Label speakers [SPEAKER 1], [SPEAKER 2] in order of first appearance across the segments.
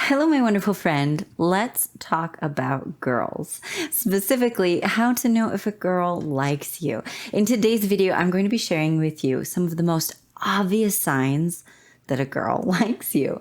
[SPEAKER 1] Hello, my wonderful friend. Let's talk about girls. Specifically, how to know if a girl likes you. In today's video, I'm going to be sharing with you some of the most obvious signs that a girl likes you.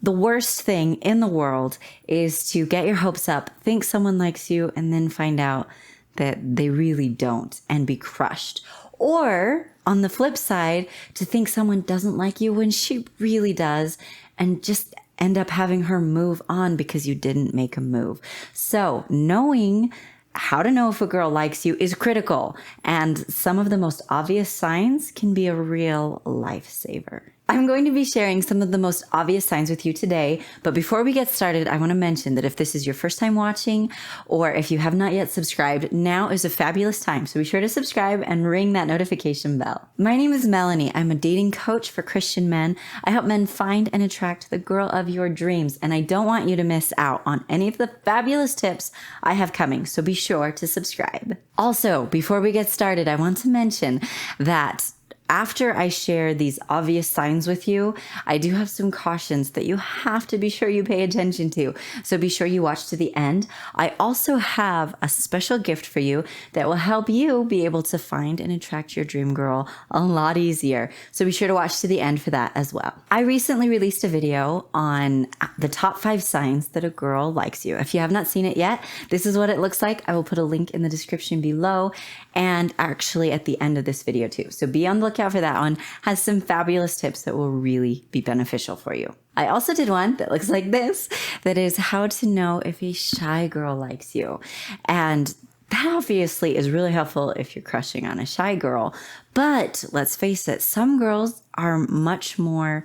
[SPEAKER 1] The worst thing in the world is to get your hopes up, think someone likes you, and then find out that they really don't and be crushed. Or on the flip side, to think someone doesn't like you when she really does and just end up having her move on because you didn't make a move. So knowing how to know if a girl likes you is critical. And some of the most obvious signs can be a real lifesaver. I'm going to be sharing some of the most obvious signs with you today, but before we get started, I want to mention that if this is your first time watching, or if you have not yet subscribed, now is a fabulous time, so be sure to subscribe and ring that notification bell. My name is Melannie. I'm a dating coach for Christian men. I help men find and attract the girl of your dreams, and I don't want you to miss out on any of the fabulous tips I have coming, so be sure to subscribe. Also, before we get started, I want to mention that after I share these obvious signs with you, I do have some cautions that you have to be sure you pay attention to. So be sure you watch to the end. I also have a special gift for you that will help you be able to find and attract your dream girl a lot easier. So be sure to watch to the end for that as well. I recently released a video on the top 5 signs that a girl likes you. If you have not seen it yet, this is what it looks like. I will put a link in the description below and actually at the end of this video too. So be on the lookout for that one. Has some fabulous tips that will really be beneficial for you. I also did one that looks like this, that is how to know if a shy girl likes you. And that obviously is really helpful if you're crushing on a shy girl. But let's face it, some girls are much more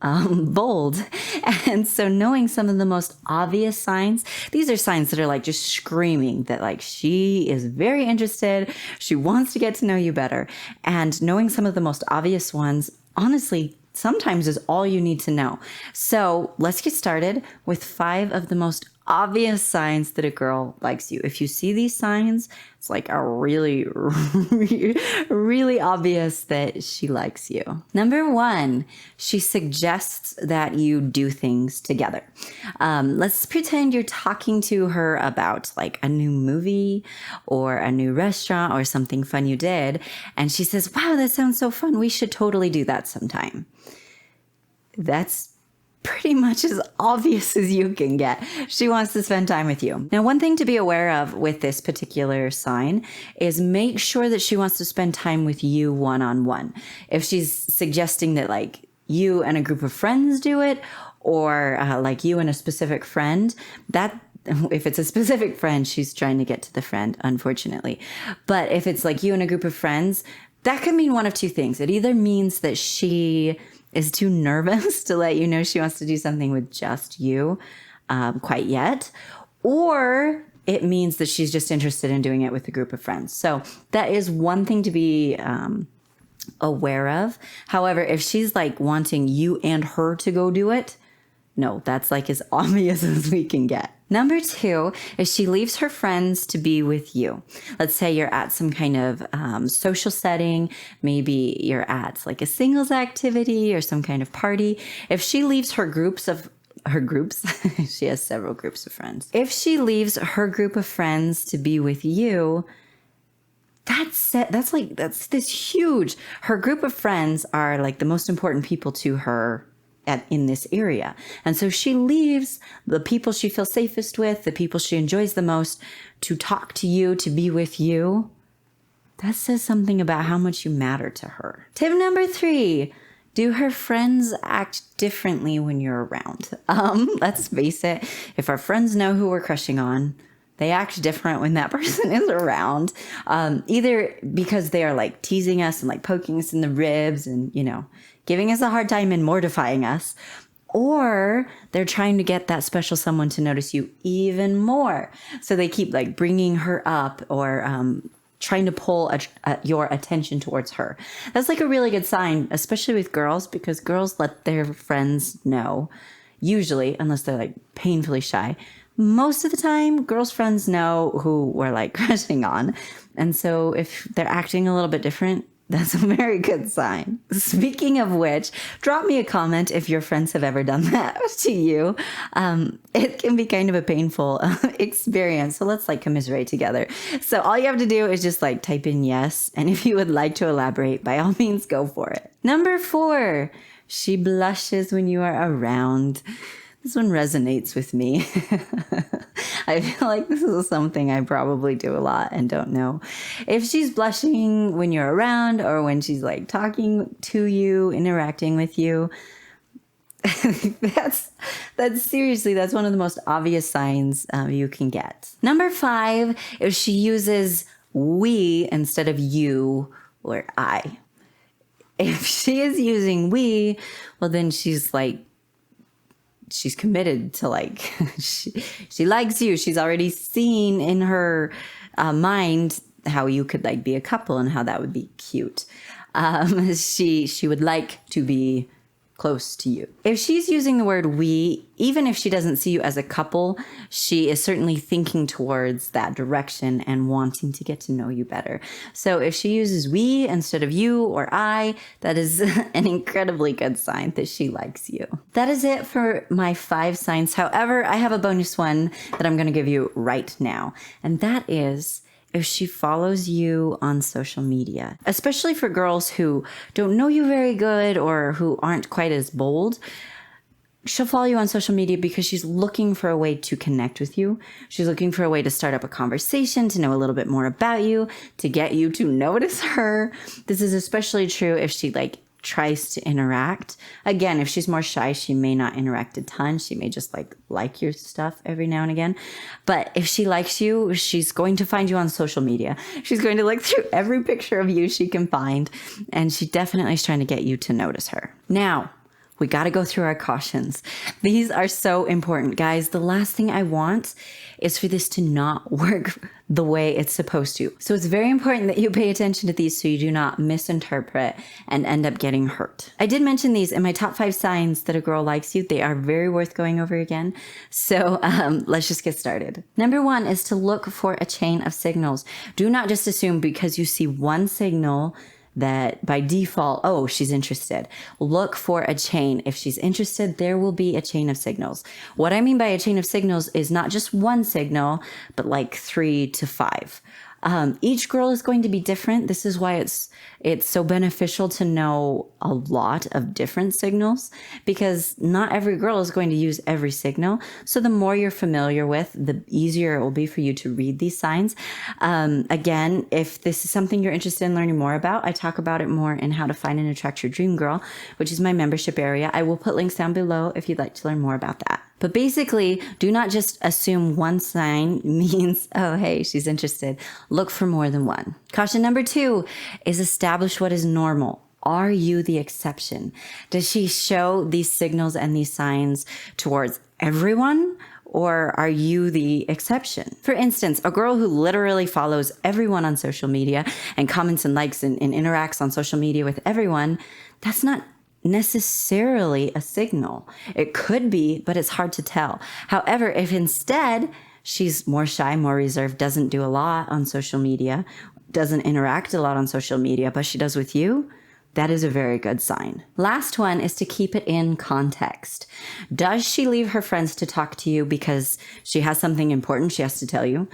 [SPEAKER 1] bold. And so knowing some of the most obvious signs, these are signs that are like just screaming that like she is very interested. She wants to get to know you better. And knowing some of the most obvious ones, honestly, sometimes is all you need to know. So let's get started with 5 of the most obvious signs that a girl likes you. If you see these signs, it's like a really, really obvious that she likes you. Number 1, she suggests that you do things together. Let's pretend you're talking to her about like a new movie or a new restaurant or something fun you did. And she says, wow, that sounds so fun. We should totally do that sometime. That's pretty much as obvious as you can get. She wants to spend time with you. Now, one thing to be aware of with this particular sign is make sure that she wants to spend time with you one-on-one. If she's suggesting that like you and a group of friends do it, or like you and a specific friend, that if it's a specific friend, she's trying to get to the friend, unfortunately. But if it's like you and a group of friends, that could mean one of 2 things. It either means that she is too nervous to let you know she wants to do something with just you quite yet, or it means that she's just interested in doing it with a group of friends. So that is one thing to be aware of. However, if she's like wanting you and her to go do it, no, that's like as obvious as we can get. Number 2 is she leaves her friends to be with you. Let's say you're at some kind of social setting. Maybe you're at like a singles activity or some kind of party. If she leaves her groups, she has several groups of friends. If she leaves her group of friends to be with you, that's this huge. Her group of friends are like the most important people to her in this area. And so she leaves the people she feels safest with, the people she enjoys the most, to talk to you, to be with you. That says something about how much you matter to her. Tip number 3, do her friends act differently when you're around? Let's face it, if our friends know who we're crushing on, they act different when that person is around, either because they are like teasing us and like poking us in the ribs and, you know, giving us a hard time and mortifying us, or they're trying to get that special someone to notice you even more. So they keep like bringing her up or trying to pull your attention towards her. That's like a really good sign, especially with girls, because girls let their friends know, usually, unless they're like painfully shy. Most of the time, girls' friends know who we're like crushing on. And so if they're acting a little bit different, That's a very good sign. Speaking of which, drop me a comment if your friends have ever done that to you. It can be kind of a painful experience. So let's like commiserate together. So all you have to do is just like type in yes. And if you would like to elaborate, by all means, go for it. Number 4, she blushes when you are around. This one resonates with me. I feel like this is something I probably do a lot and don't know. If she's blushing when you're around or when she's like talking to you, interacting with you, that's seriously, that's one of the most obvious signs you can get. Number 5, if she uses we instead of you or I. If she is using we, well, then she's committed to like, she likes you. She's already seen in her mind how you could like be a couple and how that would be cute. She would like to be close to you. If she's using the word we, even if she doesn't see you as a couple, she is certainly thinking towards that direction and wanting to get to know you better. So if she uses we instead of you or I, that is an incredibly good sign that she likes you. That is it for my 5 signs. However, I have a bonus one that I'm going to give you right now, and that is if she follows you on social media, especially for girls who don't know you very good or who aren't quite as bold. She'll follow you on social media because she's looking for a way to connect with you. She's looking for a way to start up a conversation, to know a little bit more about you, to get you to notice her. This is especially true if she like tries to interact. Again, if she's more shy, she may not interact a ton. She may just like your stuff every now and again. But if she likes you, she's going to find you on social media. She's going to look through every picture of you she can find. And she definitely is trying to get you to notice her. Now, we got to go through our cautions. These are so important, guys. The last thing I want is for this to not work the way it's supposed to. So it's very important that you pay attention to these so you do not misinterpret and end up getting hurt. I did mention these in my top 5 signs that a girl likes you. They are very worth going over again. So let's just get started. Number 1 is to look for a chain of signals. Do not just assume because you see one signal that by default, oh, she's interested. Look for a chain. If she's interested, there will be a chain of signals. What I mean by a chain of signals is not just one signal, but like 3 to 5. Each girl is going to be different. This is why it's so beneficial to know a lot of different signals, because not every girl is going to use every signal. So the more you're familiar with, the easier it will be for you to read these signs. Again, if this is something you're interested in learning more about, I talk about it more in How to Find and Attract Your Dream Girl, which is my membership area. I will put links down below if you'd like to learn more about that. But basically, do not just assume one sign means, oh, hey, she's interested. Look for more than one. Caution number 2 is establish what is normal. Are you the exception? Does she show these signals and these signs towards everyone? Or are you the exception? For instance, a girl who literally follows everyone on social media and comments and likes and interacts on social media with everyone, that's not necessarily a signal. It could be, but it's hard to tell. However, if instead she's more shy, more reserved, doesn't do a lot on social media, doesn't interact a lot on social media, but she does with you, that is a very good sign. Last one is to keep it in context. Does she leave her friends to talk to you because she has something important she has to tell you?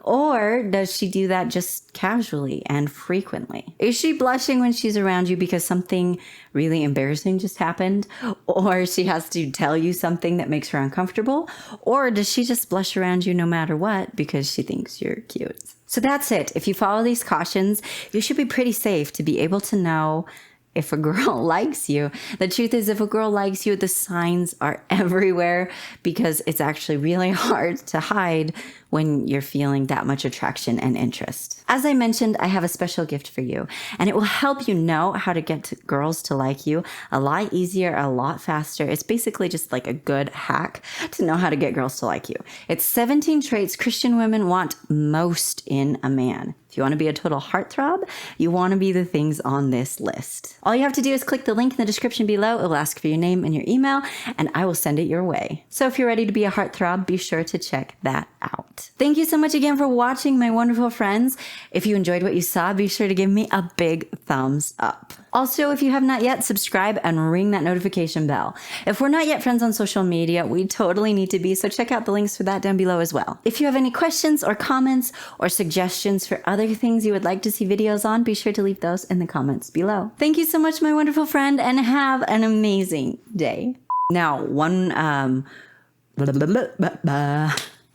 [SPEAKER 1] Or does she do that just casually and frequently? Is she blushing when she's around you because something really embarrassing just happened? Or she has to tell you something that makes her uncomfortable? Or does she just blush around you no matter what because she thinks you're cute? So that's it. If you follow these cautions, you should be pretty safe to be able to know if a girl likes you. The truth is, if a girl likes you, the signs are everywhere because it's actually really hard to hide when you're feeling that much attraction and interest. As I mentioned, I have a special gift for you, and it will help you know how to get girls to like you a lot easier, a lot faster. It's basically just like a good hack to know how to get girls to like you. It's 17 traits Christian women want most in a man. If you want to be a total heartthrob, you want to be the things on this list. All you have to do is click the link in the description below. It will ask for your name and your email, and I will send it your way. So if you're ready to be a heartthrob, be sure to check that out. it. Thank you so much again for watching, my wonderful friends. If you enjoyed what you saw, be sure to give me a big thumbs up. Also, if you have not yet, subscribe and ring that notification bell. If we're not yet friends on social media, we totally need to be, so check out the links for that down below as well. If you have any questions or comments or suggestions for other things you would like to see videos on, be sure to leave those in the comments below. Thank you so much, my wonderful friend, and have an amazing day. Now,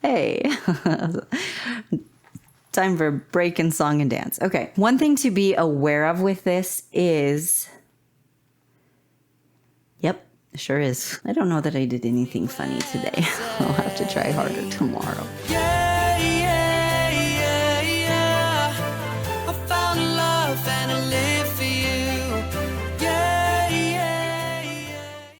[SPEAKER 1] hey. Time for break and song and dance. Okay. One thing to be aware of with this is, yep, sure is. I don't know that I did anything funny today. I'll have to try harder tomorrow.